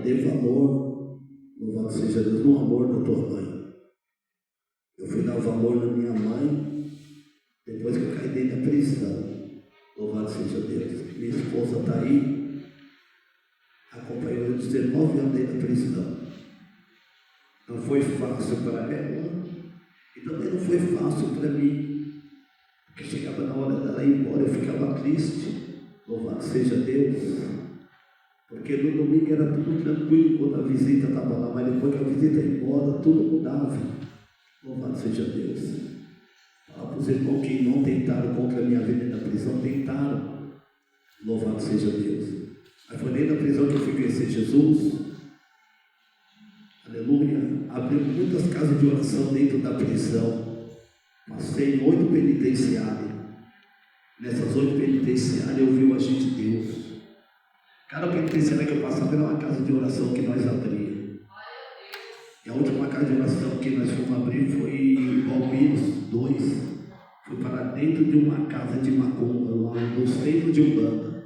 Dê valor, louvado seja Deus, no amor da tua mãe. Eu fui dar valor na minha mãe depois que eu caí dentro da prisão. Louvado seja Deus. Minha esposa está aí, acompanhou eu 19 anos dentro da prisão. Não foi fácil para ela e também não foi fácil para mim, porque chegava na hora dela ir embora, eu ficava triste. Louvado seja Deus. Porque no domingo era tudo tranquilo quando a visita estava lá, mas depois que a visita ia embora, tudo mudava. Louvado seja Deus. Fala para os irmãos que não tentaram contra a minha vida na prisão, tentaram. Louvado seja Deus. Mas foi dentro da prisão que eu fui conhecer Jesus. Aleluia. Abriu muitas casas de oração dentro da prisão. Passei em 8 penitenciárias. Nessas 8 penitenciárias eu vi o agir de Deus. Cada penitenciária que eu passava era uma casa de oração que nós abríamos. E a última casa de oração que nós fomos abrir foi em Palmeiras 2. Fui para dentro de uma casa de macumba, lá no centro de Umbanda.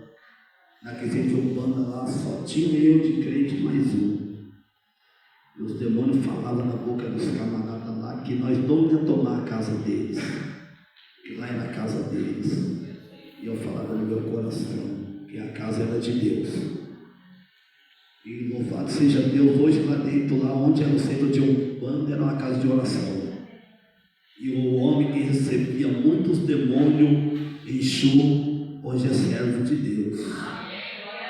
Naquele centro de Umbanda lá só tinha eu de crente mais um. E os demônios falavam na boca dos camaradas lá que nós não íamos tomar a casa deles. Que lá era a casa deles. E eu falava no meu coração que a casa era de Deus. E louvado seja Deus, hoje lá dentro, lá onde era o centro de Umbanda, era uma casa de oração. E o homem que recebia muitos demônios, Exu, hoje é servo de Deus.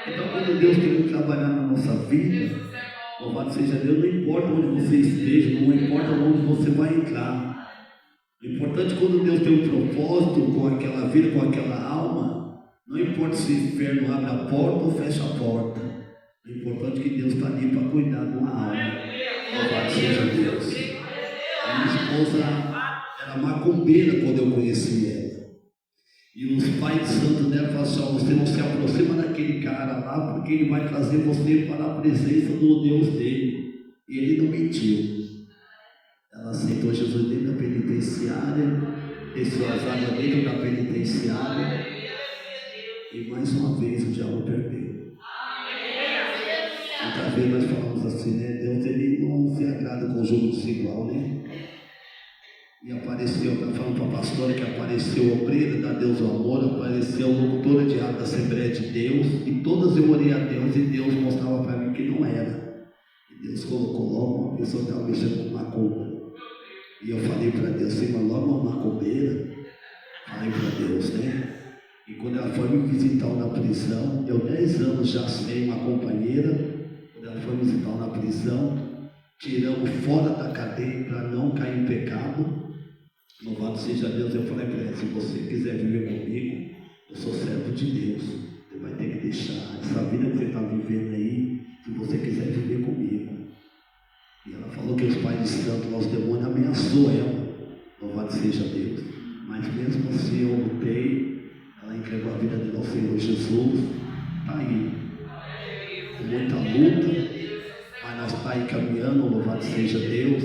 Então quando Deus quer trabalhar na nossa vida, louvado seja Deus, não importa onde você esteja, não importa onde você vai entrar. O importante é quando Deus tem um propósito com aquela vida, com aquela alma. Não importa se o inferno abre a porta ou fecha a porta. O importante é que Deus está ali para cuidar de uma alma. Louvado seja Deus. A minha esposa era macumbeira quando eu conheci ela. E os pais santos dela falaram assim: você não se aproxima daquele cara lá, porque ele vai trazer você para a presença do Deus dele. E ele não mentiu. Ela aceitou Jesus dentro da penitenciária, desceu as águas dentro da penitenciária. E mais uma vez o diabo perdeu. Muitas vezes nós falamos assim, né? Deus ele não se agrada com o jogo desigual, né? E apareceu, eu estava falando para a pastora que apareceu a obreira da Deus do Amor, apareceu a locutora de arte da Assembleia de Deus, e todas eu orei a Deus e Deus mostrava para mim que não era. E Deus colocou logo uma pessoa que estava mexendo com macumba. E eu falei para Deus, Senhor, logo uma macumbeira. Falei para Deus, né? E quando ela foi me visitar na prisão, eu 10 anos já sei uma companheira. Quando ela foi me visitar na prisão, tiramos fora da cadeia para não cair em pecado. Louvado seja Deus. Eu falei para ela: se você quiser viver comigo, eu sou servo de Deus. Você vai ter que deixar essa vida que você está vivendo aí, se você quiser viver comigo. E ela falou que os pais de santo, lá os demônios, ameaçou ela. Louvado seja Deus. Mas mesmo assim eu lutei. Ela entregou a vida dela ao Senhor Jesus. Está aí, com muita luta, mas nós está aí caminhando. Louvado seja Deus.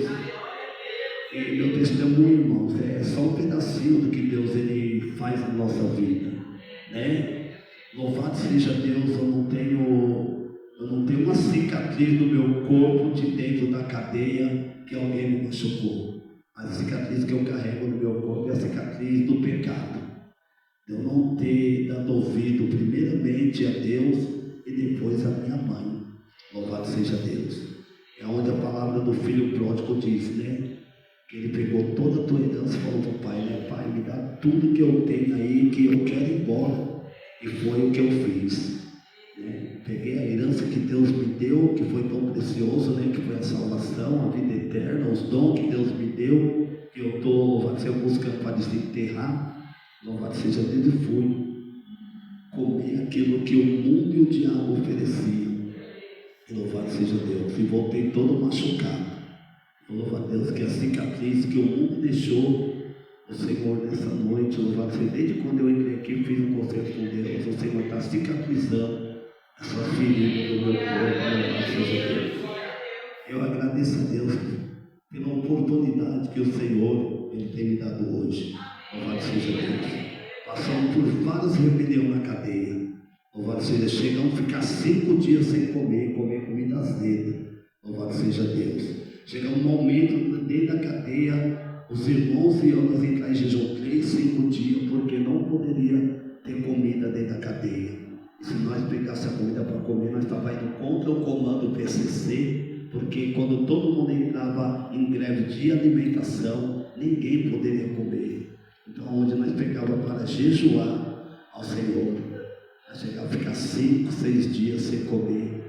E meu testemunho, irmãos, é só um pedacinho do que Deus ele faz na nossa vida, né? Louvado seja Deus. Eu não tenho uma cicatriz no meu corpo de dentro da cadeia que alguém me machucou. Mas a cicatriz que eu carrego no meu corpo é a cicatriz do pecado. Eu não ter dado ouvido primeiramente a Deus e depois a minha mãe. Louvado seja Deus. É onde a palavra do filho pródigo diz, né? Que ele pegou toda a tua herança e falou para o pai, né? Pai, me dá tudo que eu tenho aí, que eu quero ir embora. E foi o que eu fiz, né? Peguei a herança que Deus me deu, que foi tão precioso, né? Que foi a salvação, a vida eterna, os dons que Deus me deu, que eu estou, louvado seja, buscando para desenterrar. Louvado seja Deus, e fui comer aquilo que o mundo e o diabo ofereciam. Louvado seja Deus. E voltei todo machucado. Louva a Deus que a cicatriz que o mundo deixou, o Senhor nessa noite, louvado seja, desde quando eu entrei aqui, fiz um concerto com Deus, o Senhor está cicatrizando essa ferida do meu corpo. Louvado seja Deus. Eu agradeço a Deus pela oportunidade que o Senhor ele tem me dado hoje. Louvado seja Deus. Passamos por várias rebeliões na cadeia. Louvado seja, chegam a ficar 5 dias sem comer comida azeda. Louvado seja Deus. Chega um momento dentro da cadeia, os irmãos e irmãs entrar em jejum 3, 5 dias, porque não poderia ter comida dentro da cadeia. E se nós pegássemos a comida para comer, nós estávamos indo contra o comando do PCC, porque quando todo mundo entrava em greve de alimentação, ninguém poderia comer. Então, onde nós pegávamos para jejuar ao Senhor, nós chegávamos a ficar 5, 6 dias sem comer.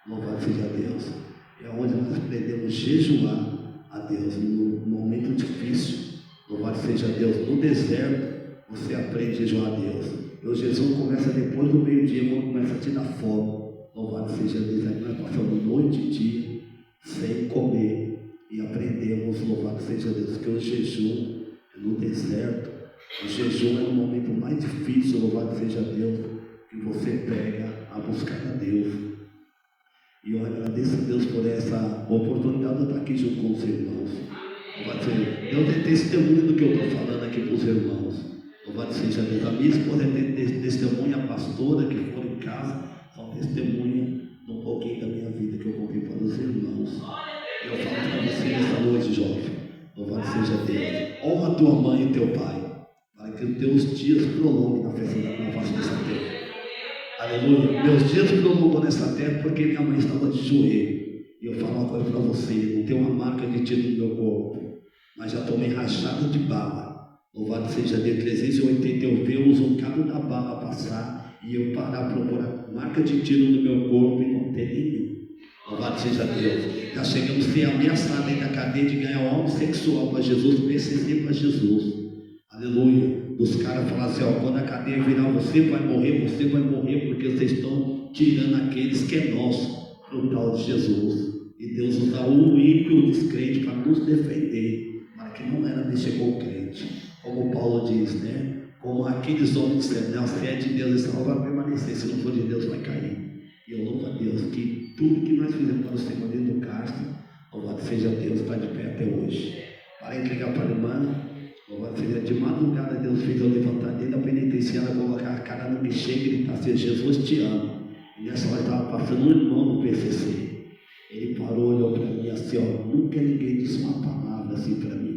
Louvado seja Deus. É onde nós aprendemos a jejuar a Deus no momento difícil. Louvado seja Deus. No deserto, você aprende a jejuar a Deus. E o jejum começa depois do meio-dia, quando começa a te dar fome. Louvado seja Deus. Aí nós passamos noite e dia sem comer e aprendemos, louvado seja Deus, que o jejum é no deserto. O jejum é no momento mais difícil, louvado seja Deus, que você pega a buscar a Deus. E eu agradeço a Deus por essa oportunidade de estar aqui junto com os irmãos. Louvado seja Deus. Deus é testemunho do que eu estou falando aqui para os irmãos. Louvado seja Deus. A minha esposa é testemunha, a pastora que for em casa, são testemunha de um pouquinho da minha vida que eu contei para os irmãos. Eu falo para você nessa noite, jovem. Louvado seja Deus. Honra tua mãe e teu pai, para que os teus dias prolonguem na face dessa terra. Aleluia. Meus dias prolongou nessa terra porque minha mãe estava de joelho. E eu falo uma coisa para você: não tem uma marca de tiro no meu corpo, mas já tomei rachada de bala. Louvado seja Deus. 380 eu vi o zuncados da bala passar e eu parar a procurar marca de tiro no meu corpo e não ter nenhum. Louvado seja Deus. Já chegamos a ser ameaçados aí na cadeia de ganhar um homossexual para Jesus, PCC para Jesus. Aleluia. Os caras falaram assim: ó, quando a cadeia virar, você vai morrer, porque vocês estão tirando aqueles que é nosso para o tal de Jesus. E Deus usa o ímpio e o descrente para nos defender, mas que não era mexer com o crente. Como Paulo diz, né? Como aqueles homens disseram, não, se é de Deus, esse não vai permanecer, se não for de Deus, vai cair. E eu louvo a Deus que tudo que nós fizemos para o Senhor dentro do cárcere, louvado seja Deus, está de pé até hoje. Para entregar para a irmã, louvado seja, de madrugada Deus fez eu levantar dentro da penitenciária, colocar a cara no guichê e gritar assim: Jesus te ama. E nessa hora estava passando um irmão no PCC. Ele parou, olhou para mim assim: ó, nunca ninguém disse uma palavra assim para mim.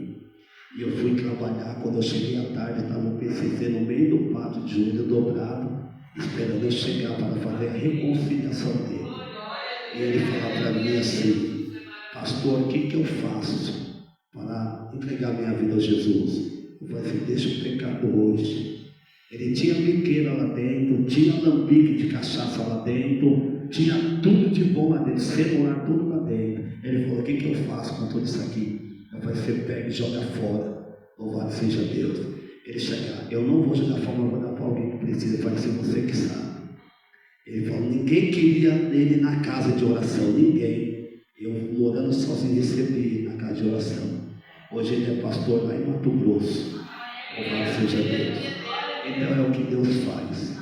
E eu fui trabalhar. Quando eu cheguei à tarde, estava o PCC no meio do pátio de joelho dobrado, esperando eu chegar para fazer a reconciliação dele. E ele falou para mim assim: pastor, o que eu faço para entregar minha vida a Jesus? Eu falei assim: deixa o pecado hoje. Ele tinha biqueira lá dentro, tinha lambique de cachaça lá dentro, tinha tudo de bom lá dentro, celular tudo lá dentro. Ele falou: o que eu faço com tudo isso aqui? Eu falei: você pega e joga fora. Louvado seja Deus. Ele chegar: eu não vou jogar fora, eu vou dar para alguém que precisa. Eu falei assim: você que sabe. Ele falou: ninguém queria ele na casa de oração, ninguém. Eu morando sozinho, recebi na casa de oração. Hoje ele é pastor lá em Mato Grosso. Louvado seja Deus. Então é o que Deus faz.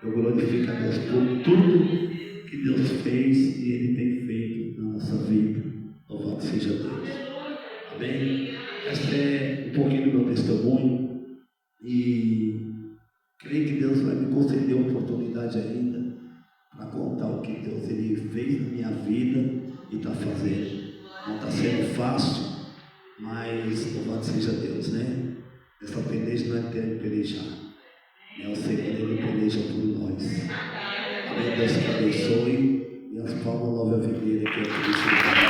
Eu glorifico a Deus por tudo que Deus fez e Ele tem feito na nossa vida. Louvado seja Deus. Amém? Este é um pouquinho do meu testemunho. E creio que Deus vai me conceder a oportunidade ainda para contar o que Deus Ele fez na minha vida e está fazendo. Não está sendo fácil, mas louvado seja Deus, né? Essa peleja não é ter que pelejar. É o Senhor, Ele peleja por nós. Amém. Deus te abençoe. E as palmas nova videira que é por isso.